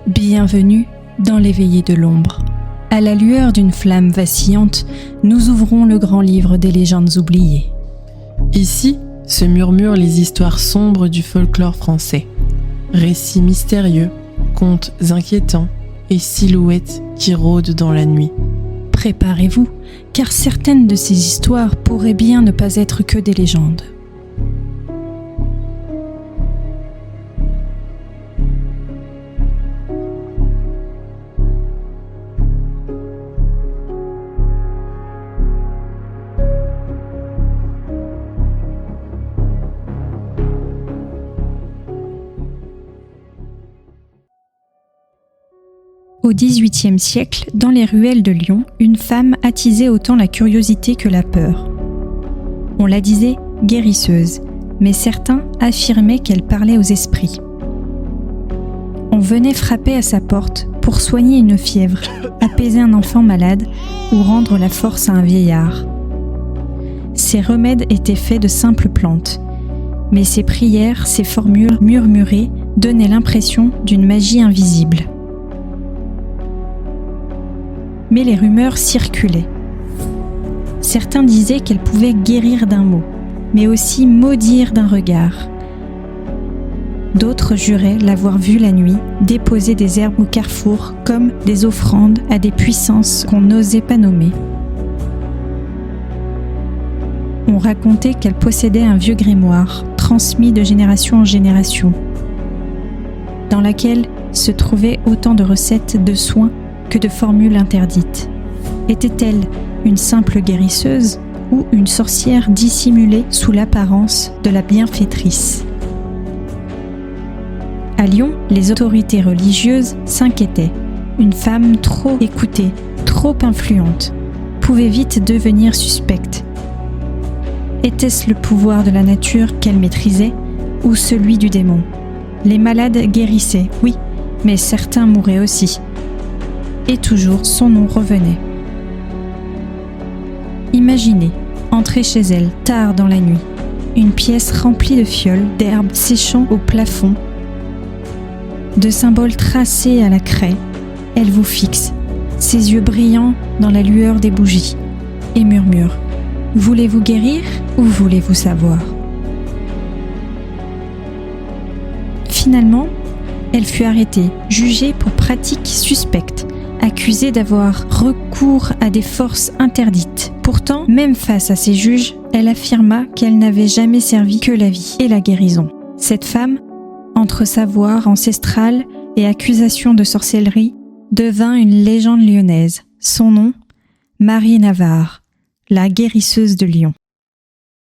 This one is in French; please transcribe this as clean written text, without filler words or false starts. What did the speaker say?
Bienvenue dans les veillées de l'ombre. À la lueur d'une flamme vacillante, nous ouvrons le grand livre des légendes oubliées. Ici se murmurent les histoires sombres du folklore français. Récits mystérieux, contes inquiétants et silhouettes qui rôdent dans la nuit. Préparez-vous, car certaines de ces histoires pourraient bien ne pas être que des légendes. Au XVIIIe siècle, dans les ruelles de Lyon, une femme attisait autant la curiosité que la peur. On la disait guérisseuse, mais certains affirmaient qu'elle parlait aux esprits. On venait frapper à sa porte pour soigner une fièvre, apaiser un enfant malade ou rendre la force à un vieillard. Ces remèdes étaient faits de simples plantes, mais ces prières, ces formules murmurées donnaient l'impression d'une magie invisible. Mais les rumeurs circulaient. Certains disaient qu'elle pouvait guérir d'un mot, mais aussi maudire d'un regard. D'autres juraient l'avoir vue la nuit déposer des herbes au carrefour comme des offrandes à des puissances qu'on n'osait pas nommer. On racontait qu'elle possédait un vieux grimoire, transmis de génération en génération, dans laquelle se trouvaient autant de recettes de soins que de formules interdites. Était-elle une simple guérisseuse ou une sorcière dissimulée sous l'apparence de la bienfaitrice? À Lyon, les autorités religieuses s'inquiétaient. Une femme trop écoutée, trop influente, pouvait vite devenir suspecte. Était-ce le pouvoir de la nature qu'elle maîtrisait ou celui du démon? Les malades guérissaient, oui, mais certains mouraient aussi. Et toujours son nom revenait. Imaginez, entrer chez elle tard dans la nuit, une pièce remplie de fioles, d'herbes séchant au plafond, de symboles tracés à la craie. Elle vous fixe, ses yeux brillants dans la lueur des bougies, et murmure: voulez-vous guérir ou voulez-vous savoir? Finalement, elle fut arrêtée, jugée pour pratique suspecte, accusée d'avoir recours à des forces interdites. Pourtant, même face à ses juges, elle affirma qu'elle n'avait jamais servi que la vie et la guérison. Cette femme, entre savoir ancestral et accusation de sorcellerie, devint une légende lyonnaise. Son nom, Marie Navarre, la guérisseuse de Lyon.